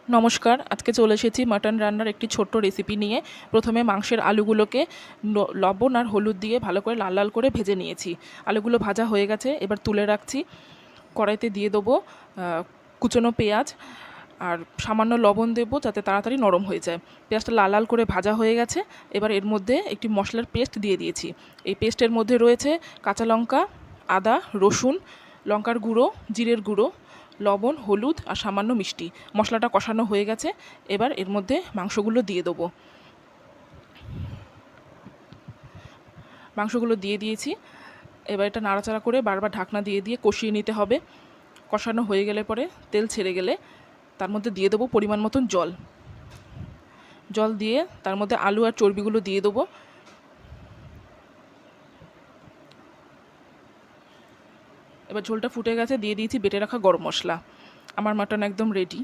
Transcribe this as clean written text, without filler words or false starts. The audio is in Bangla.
নমস্কার, আজকে চলে এসেছি মাটন রান্নার একটি ছোট্ট রেসিপি নিয়ে। প্রথমে মাংসের আলুগুলোকে লবণ আর হলুদ দিয়ে ভালো করে লাল লাল করে ভেজে নিয়েছি। আলুগুলো ভাজা হয়ে গেছে, এবার তুলে রাখছি। কড়াইতে দিয়ে দেবো কুচনো পেঁয়াজ আর সামান্য লবণ দেবো যাতে তাড়াতাড়ি নরম হয়ে যায়। পেঁয়াজটা লাল লাল করে ভাজা হয়ে গেছে, এবার এর মধ্যে একটি মশলার পেস্ট দিয়ে দিয়েছি। এই পেস্টের মধ্যে রয়েছে কাঁচা লঙ্কা, আদা, রসুন, লঙ্কার গুঁড়ো, জিরের গুঁড়ো, লবণ, হলুদ আর সামান্য মিষ্টি। মশলাটা কষানো হয়ে গেছে, এবার এর মধ্যে মাংসগুলো দিয়ে দেবো। মাংসগুলো দিয়ে দিয়েছি, এবার এটা নাড়াচাড়া করে বারবার ঢাকনা দিয়ে দিয়ে কষিয়ে নিতে হবে। কষানো হয়ে গেলে পরে তেল ছেড়ে গেলে তার মধ্যে দিয়ে দেবো পরিমাণ মতন জল। জল দিয়ে তার মধ্যে আলু আর চর্বিগুলো দিয়ে দেবো। এবার ঝোলটা ফুটে গেছে, দিয়ে দিয়েছি বেটে রাখা গরম মশলা। আমার মাটন একদম রেডি।